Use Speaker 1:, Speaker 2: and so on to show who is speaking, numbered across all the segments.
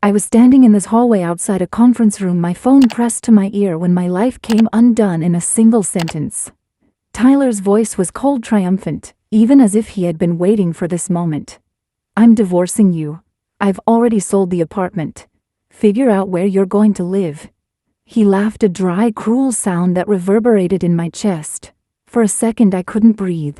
Speaker 1: I was standing in this hallway outside a conference room, my phone pressed to my ear when my life came undone in a single sentence. Tyler's voice was cold, triumphant, even as if he had been waiting for this moment. "I'm divorcing you. I've already sold the apartment. Figure out where you're going to live." He laughed, a dry, cruel sound that reverberated in my chest. For a second I couldn't breathe.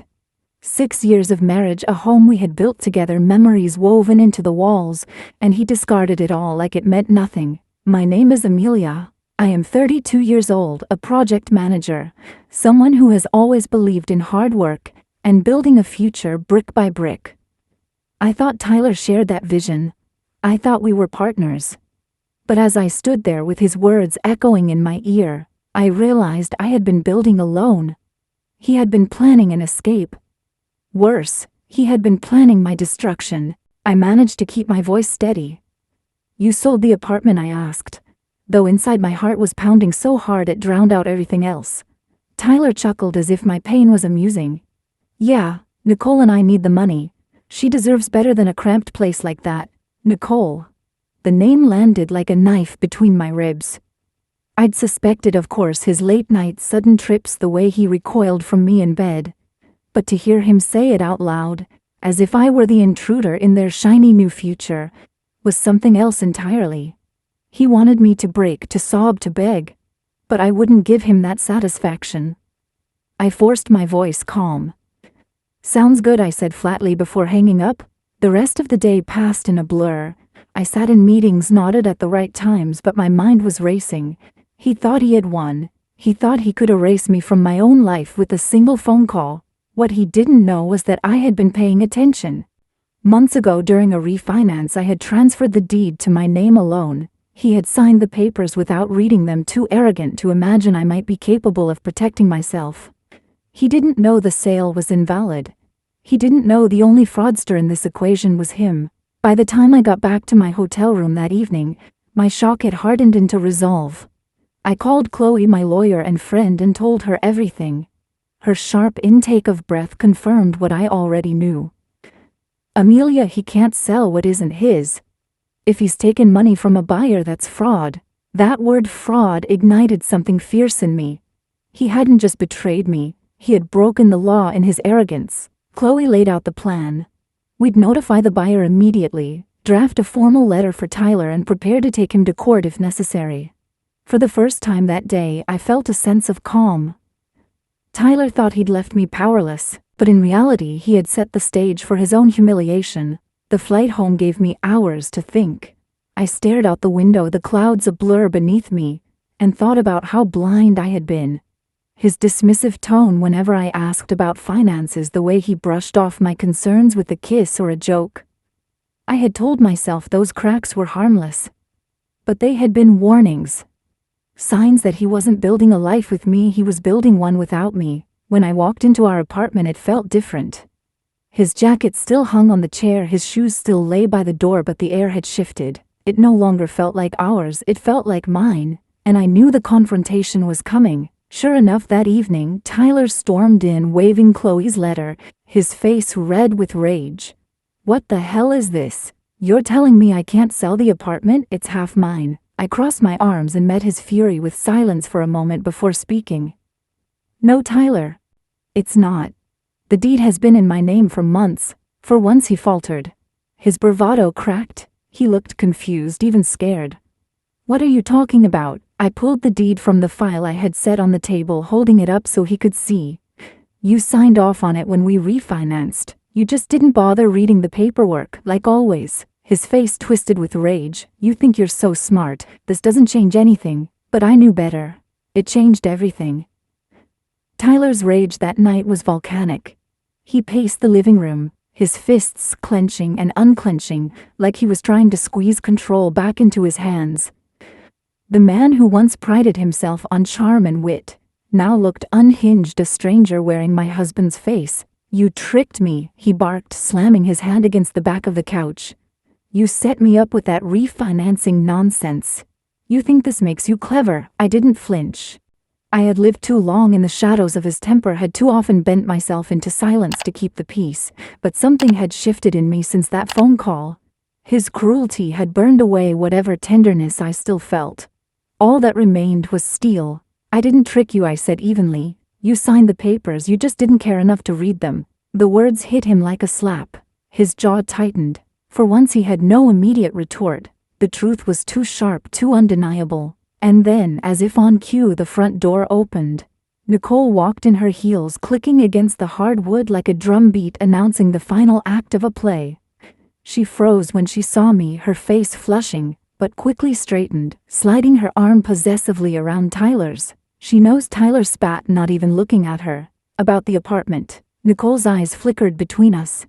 Speaker 1: 6 years of marriage, a home we had built together, memories woven into the walls, and he discarded it all like it meant nothing. "My name is Amelia. I am 32 years old, a project manager, someone who has always believed in hard work and building a future brick by brick." I thought Tyler shared that vision. I thought we were partners. But as I stood there with his words echoing in my ear, I realized I had been building alone. He had been planning an escape. Worse, he had been planning my destruction. I managed to keep my voice steady. "You sold the apartment?" I asked, though inside my heart was pounding so hard it drowned out everything else. Tyler chuckled as if my pain was amusing. "Yeah, Nicole and I need the money. She deserves better than a cramped place like that." Nicole. The name landed like a knife between my ribs. I'd suspected, of course, his late night sudden trips, the way he recoiled from me in bed. But to hear him say it out loud, as if I were the intruder in their shiny new future, was something else entirely. He wanted me to break, to sob, to beg. But I wouldn't give him that satisfaction. I forced my voice calm. "Sounds good," I said flatly before hanging up. The rest of the day passed in a blur. I sat in meetings, nodded at the right times, but my mind was racing. He thought he had won. He thought he could erase me from my own life with a single phone call. What he didn't know was that I had been paying attention. Months ago, during a refinance, I had transferred the deed to my name alone. He had signed the papers without reading them, too arrogant to imagine I might be capable of protecting myself. He didn't know the sale was invalid. He didn't know the only fraudster in this equation was him. By the time I got back to my hotel room that evening, my shock had hardened into resolve. I called Chloe, my lawyer and friend, and told her everything. Her sharp intake of breath confirmed what I already knew. "Amelia, he can't sell what isn't his. If he's taken money from a buyer, that's fraud." That word fraud ignited something fierce in me. He hadn't just betrayed me, he had broken the law in his arrogance. Chloe laid out the plan. We'd notify the buyer immediately, draft a formal letter for Tyler, and prepare to take him to court if necessary. For the first time that day, I felt a sense of calm. Tyler thought he'd left me powerless, but in reality he had set the stage for his own humiliation. The flight home gave me hours to think. I stared out the window, the clouds a blur beneath me, and thought about how blind I had been. His dismissive tone whenever I asked about finances, the way he brushed off my concerns with a kiss or a joke. I had told myself those cracks were harmless. But they had been warnings. Signs that he wasn't building a life with me, he was building one without me. When I walked into our apartment, it felt different. His jacket still hung on the chair, his shoes still lay by the door, but the air had shifted. It no longer felt like ours, it felt like mine, and I knew the confrontation was coming. Sure enough, that evening, Tyler stormed in, waving Chloe's letter, his face red with rage. "What the hell is this? You're telling me I can't sell the apartment? It's half mine." I crossed my arms and met his fury with silence for a moment before speaking. "No, Tyler. It's not. The deed has been in my name for months." For once he faltered. His bravado cracked. He looked confused, even scared. "What are you talking about?" I pulled the deed from the file I had set on the table, holding it up so he could see. "You signed off on it when we refinanced. You just didn't bother reading the paperwork, like always." His face twisted with rage. "You think you're so smart. This doesn't change anything." But I knew better. It changed everything. Tyler's rage that night was volcanic. He paced the living room, his fists clenching and unclenching, like he was trying to squeeze control back into his hands. The man who once prided himself on charm and wit now looked unhinged, a stranger wearing my husband's face. "You tricked me," he barked, slamming his hand against the back of the couch. "You set me up with that refinancing nonsense. You think this makes you clever." I didn't flinch. I had lived too long in the shadows of his temper, had too often bent myself into silence to keep the peace, but something had shifted in me since that phone call. His cruelty had burned away whatever tenderness I still felt. All that remained was steel. "I didn't trick you," I said evenly. "You signed the papers, you just didn't care enough to read them." The words hit him like a slap. His jaw tightened. For once he had no immediate retort. The truth was too sharp, too undeniable. And then, as if on cue, the front door opened. Nicole walked in, her heels clicking against the hard wood like a drum beat announcing the final act of a play. She froze when she saw me, her face flushing, but quickly straightened, sliding her arm possessively around Tyler's. She knows. Tyler spat, not even looking at her. "About the apartment." Nicole's eyes flickered between us.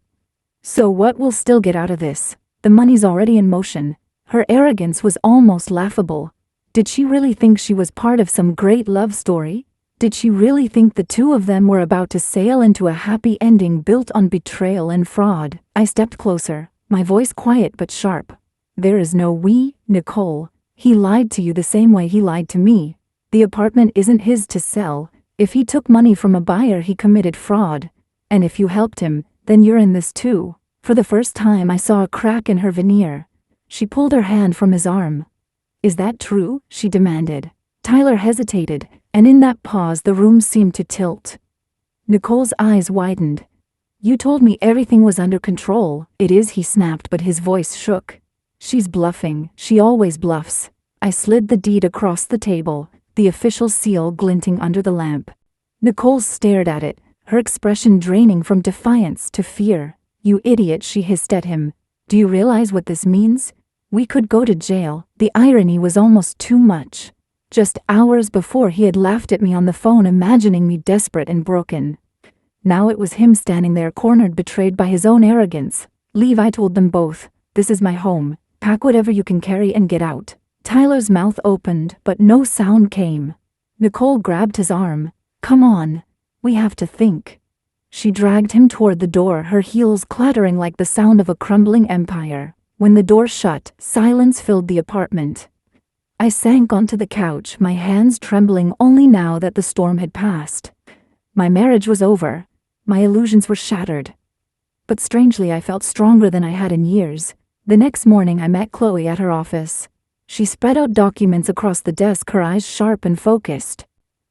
Speaker 1: "So what? We'll still get out of this. The money's already in motion." Her arrogance was almost laughable. Did she really think she was part of some great love story? Did she really think the two of them were about to sail into a happy ending built on betrayal and fraud? I stepped closer, my voice quiet but sharp. "There is no we, Nicole. He lied to you the same way he lied to me. The apartment isn't his to sell. If he took money from a buyer, he committed fraud. And if you helped him, then you're in this too." For the first time I saw a crack in her veneer. She pulled her hand from his arm. "Is that true?" she demanded. Tyler hesitated, and in that pause the room seemed to tilt. Nicole's eyes widened. "You told me everything was under control." "It is," he snapped, but his voice shook. "She's bluffing. She always bluffs." I slid the deed across the table, the official seal glinting under the lamp. Nicole stared at it, her expression draining from defiance to fear. "You idiot," she hissed at him. "Do you realize what this means? We could go to jail." The irony was almost too much. Just hours before he had laughed at me on the phone, imagining me desperate and broken. Now it was him standing there, cornered, betrayed by his own arrogance. "Leave," I told them both. "This is my home. Pack whatever you can carry and get out." Tyler's mouth opened, but no sound came. Nicole grabbed his arm. "Come on. We have to think." She dragged him toward the door, her heels clattering like the sound of a crumbling empire. When the door shut, silence filled the apartment. I sank onto the couch, my hands trembling only now that the storm had passed. My marriage was over. My illusions were shattered. But strangely, I felt stronger than I had in years. The next morning I met Chloe at her office. She spread out documents across the desk, her eyes sharp and focused.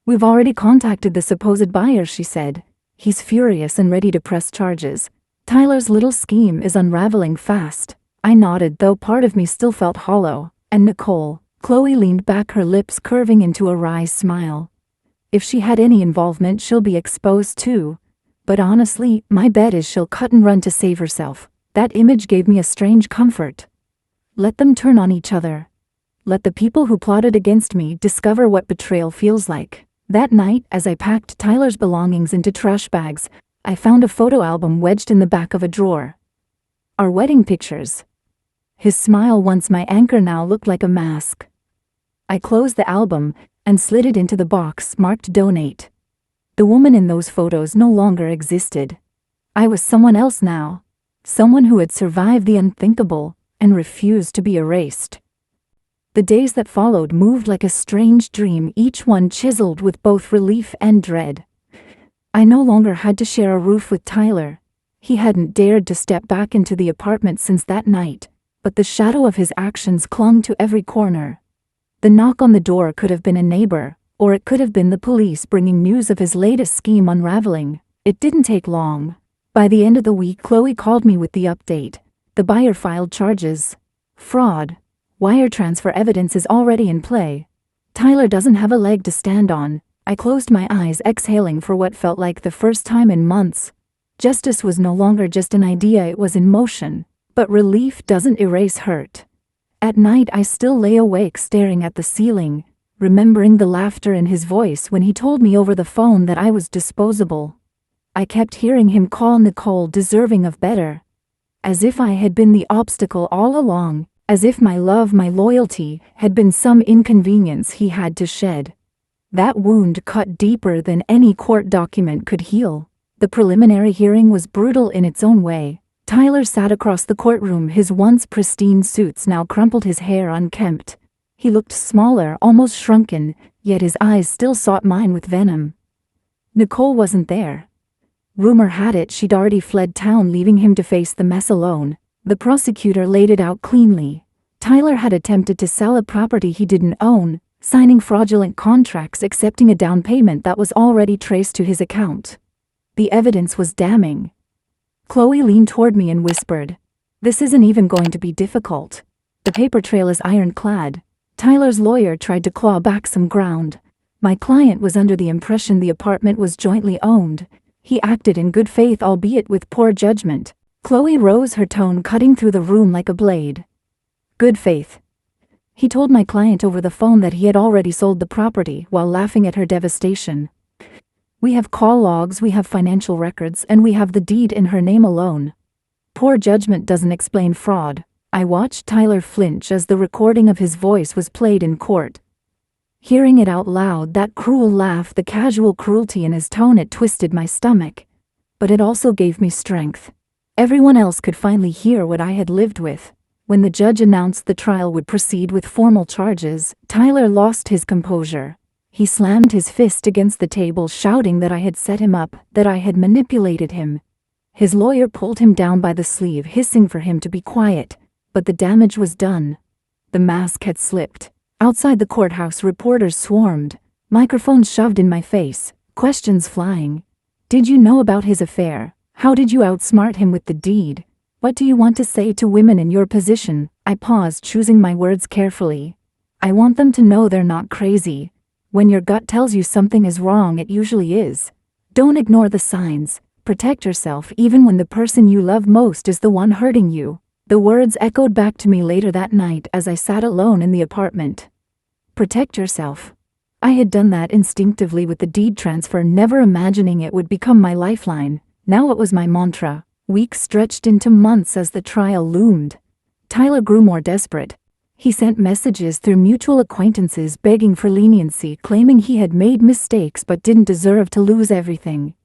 Speaker 1: "We've already contacted the supposed buyer," she said. "He's furious and ready to press charges. Tyler's little scheme is unraveling fast." I nodded, though part of me still felt hollow. "And Nicole?" Chloe leaned back, her lips curving into a wry smile. "If she had any involvement, she'll be exposed too. But honestly, my bet is she'll cut and run to save herself." That image gave me a strange comfort. Let them turn on each other. Let the people who plotted against me discover what betrayal feels like. That night, as I packed Tyler's belongings into trash bags, I found a photo album wedged in the back of a drawer. Our wedding pictures. His smile, once my anchor, now looked like a mask. I closed the album and slid it into the box marked "Donate." The woman in those photos no longer existed. I was someone else now. Someone who had survived the unthinkable and refused to be erased. The days that followed moved like a strange dream, each one chiseled with both relief and dread. I no longer had to share a roof with Tyler. He hadn't dared to step back into the apartment since that night, but the shadow of his actions clung to every corner. The knock on the door could have been a neighbor, or it could have been the police bringing news of his latest scheme unraveling. It didn't take long. By the end of the week, Chloe called me with the update. The buyer filed charges. Fraud. Wire transfer evidence is already in play. Tyler doesn't have a leg to stand on. I closed my eyes, exhaling for what felt like the first time in months. Justice was no longer just an idea, it was in motion. But relief doesn't erase hurt. At night I still lay awake staring at the ceiling, remembering the laughter in his voice when he told me over the phone that I was disposable. I kept hearing him call Nicole deserving of better. As if I had been the obstacle all along, as if my love, my loyalty, had been some inconvenience he had to shed. That wound cut deeper than any court document could heal. The preliminary hearing was brutal in its own way. Tyler sat across the courtroom, his once pristine suits now crumpled, his hair unkempt. He looked smaller, almost shrunken, yet his eyes still sought mine with venom. Nicole wasn't there. Rumor had it she'd already fled town, leaving him to face the mess alone. The prosecutor laid it out cleanly. Tyler had attempted to sell a property he didn't own, signing fraudulent contracts accepting a down payment that was already traced to his account. The evidence was damning. Chloe leaned toward me and whispered, "This isn't even going to be difficult. The paper trail is ironclad." Tyler's lawyer tried to claw back some ground. My client was under the impression the apartment was jointly owned. He acted in good faith, albeit with poor judgment. Chloe rose, her tone cutting through the room like a blade. "Good faith." He told my client over the phone that he had already sold the property while laughing at her devastation. "We have call logs, we have financial records, and we have the deed in her name alone." Poor judgment doesn't explain fraud. I watched Tyler flinch as the recording of his voice was played in court. Hearing it out loud, that cruel laugh, the casual cruelty in his tone, it twisted my stomach. But it also gave me strength. Everyone else could finally hear what I had lived with. When the judge announced the trial would proceed with formal charges, Tyler lost his composure. He slammed his fist against the table, shouting that I had set him up, that I had manipulated him. His lawyer pulled him down by the sleeve, hissing for him to be quiet, but the damage was done. The mask had slipped. Outside the courthouse, reporters swarmed, microphones shoved in my face, questions flying. "Did you know about his affair? How did you outsmart him with the deed? What do you want to say to women in your position?" I paused, choosing my words carefully. "I want them to know they're not crazy. When your gut tells you something is wrong, it usually is. Don't ignore the signs. Protect yourself even when the person you love most is the one hurting you." The words echoed back to me later that night as I sat alone in the apartment. Protect yourself. I had done that instinctively with the deed transfer, never imagining it would become my lifeline. Now it was my mantra. Weeks stretched into months as the trial loomed. Tyler grew more desperate. He sent messages through mutual acquaintances begging for leniency, claiming he had made mistakes but didn't deserve to lose everything.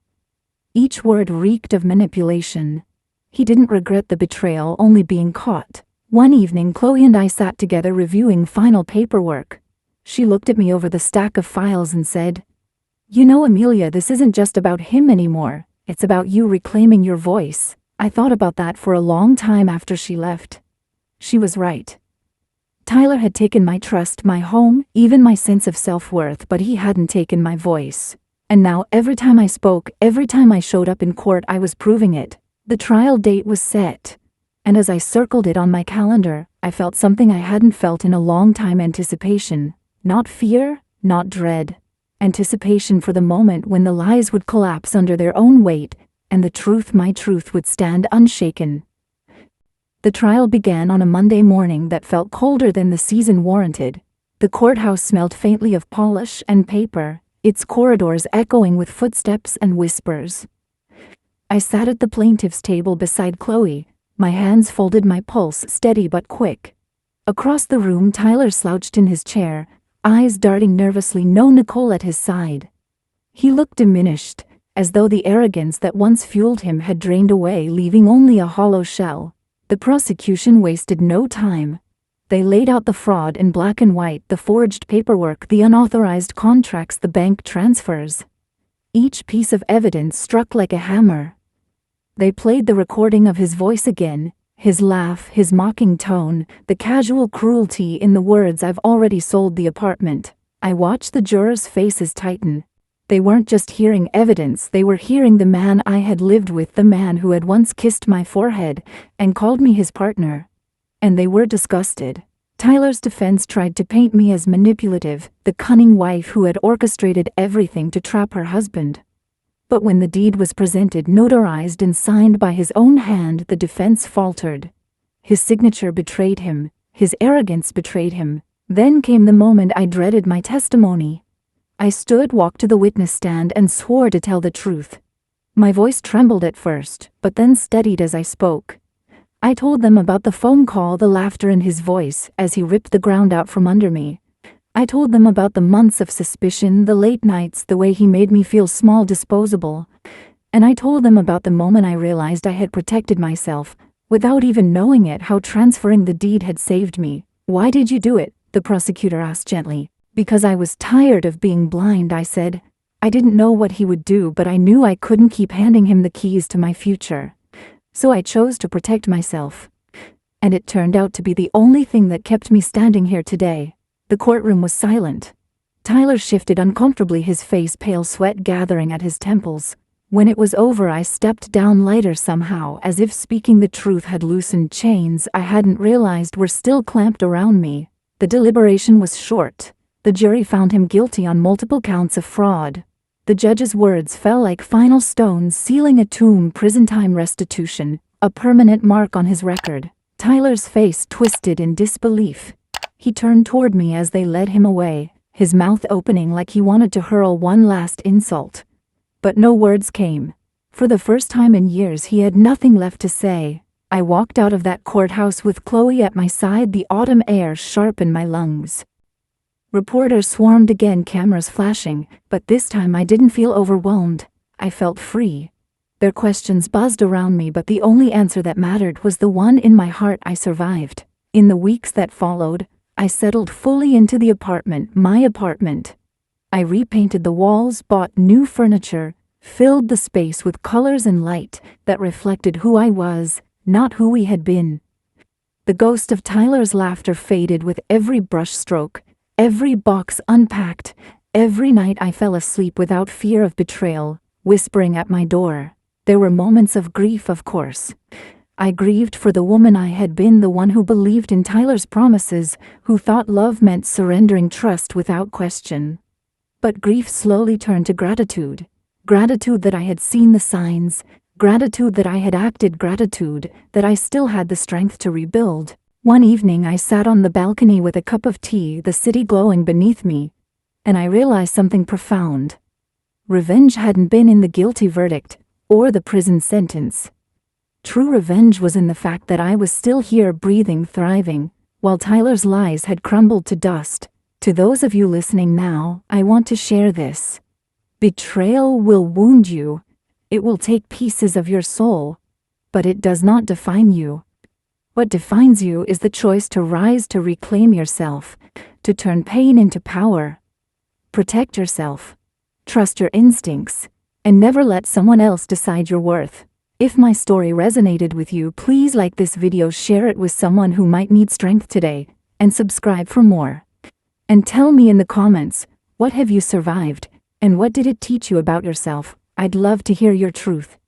Speaker 1: Each word reeked of manipulation. He didn't regret the betrayal, only being caught. One evening, Chloe and I sat together reviewing final paperwork. She looked at me over the stack of files and said, "You know, Amelia, this isn't just about him anymore. It's about you reclaiming your voice." I thought about that for a long time after she left. She was right. Tyler had taken my trust, my home, even my sense of self-worth, but he hadn't taken my voice. And now every time I spoke, every time I showed up in court, I was proving it. The trial date was set, and as I circled it on my calendar, I felt something I hadn't felt in a long time: anticipation. Not fear, not dread. Anticipation for the moment when the lies would collapse under their own weight, and the truth, my truth, would stand unshaken. The trial began on a Monday morning that felt colder than the season warranted. The courthouse smelled faintly of polish and paper, its corridors echoing with footsteps and whispers. I sat at the plaintiff's table beside Chloe, my hands folded, my pulse steady but quick. Across the room, Tyler slouched in his chair, eyes darting nervously, no Nicole at his side. He looked diminished, as though the arrogance that once fueled him had drained away, leaving only a hollow shell. The prosecution wasted no time. They laid out the fraud in black and white, the forged paperwork, the unauthorized contracts, the bank transfers. Each piece of evidence struck like a hammer. They played the recording of his voice again, his laugh, his mocking tone, the casual cruelty in the words, "I've already sold the apartment." I watched the jurors' faces tighten. They weren't just hearing evidence, they were hearing the man I had lived with, the man who had once kissed my forehead and called me his partner. And they were disgusted. Tyler's defense tried to paint me as manipulative, the cunning wife who had orchestrated everything to trap her husband. But when the deed was presented, notarized and signed by his own hand, the defense faltered. His signature betrayed him. His arrogance betrayed him. Then came the moment I dreaded: my testimony. I stood, walked to the witness stand, and swore to tell the truth. My voice trembled at first, but then steadied as I spoke. I told them about the phone call, the laughter in his voice as he ripped the ground out from under me. I told them about the months of suspicion, the late nights, the way he made me feel small, disposable. And I told them about the moment I realized I had protected myself, without even knowing it, how transferring the deed had saved me. "Why did you do it?" the prosecutor asked gently. "Because I was tired of being blind," I said. "I didn't know what he would do, but I knew I couldn't keep handing him the keys to my future. So I chose to protect myself." And it turned out to be the only thing that kept me standing here today. The courtroom was silent. Tyler shifted uncomfortably, his face pale, sweat gathering at his temples. When it was over, I stepped down lighter somehow, as if speaking the truth had loosened chains I hadn't realized were still clamped around me. The deliberation was short. The jury found him guilty on multiple counts of fraud. The judge's words fell like final stones, sealing a tomb, prison time, restitution, a permanent mark on his record. Tyler's face twisted in disbelief. He turned toward me as they led him away, his mouth opening like he wanted to hurl one last insult. But no words came. For the first time in years, he had nothing left to say. I walked out of that courthouse with Chloe at my side, the autumn air sharp in my lungs. Reporters swarmed again, cameras flashing, but this time I didn't feel overwhelmed. I felt free. Their questions buzzed around me, but the only answer that mattered was the one in my heart: I survived. In the weeks that followed, I settled fully into the apartment, my apartment. I repainted the walls, bought new furniture, filled the space with colors and light that reflected who I was, not who we had been. The ghost of Tyler's laughter faded with every brushstroke, every box unpacked. Every night I fell asleep without fear of betrayal, whispering at my door. There were moments of grief, of course. I grieved for the woman I had been, the one who believed in Tyler's promises, who thought love meant surrendering trust without question. But grief slowly turned to gratitude. Gratitude that I had seen the signs, gratitude that I had acted, gratitude that I still had the strength to rebuild. One evening I sat on the balcony with a cup of tea, the city glowing beneath me, and I realized something profound. Revenge hadn't been in the guilty verdict or the prison sentence. True revenge was in the fact that I was still here, breathing, thriving, while Tyler's lies had crumbled to dust. To those of you listening now, I want to share this. Betrayal will wound you. It will take pieces of your soul, but it does not define you. What defines you is the choice to rise, to reclaim yourself, to turn pain into power. Protect yourself. Trust your instincts, and never let someone else decide your worth. If my story resonated with you, please like this video, share it with someone who might need strength today, and subscribe for more. And tell me in the comments, what have you survived, and what did it teach you about yourself? I'd love to hear your truth.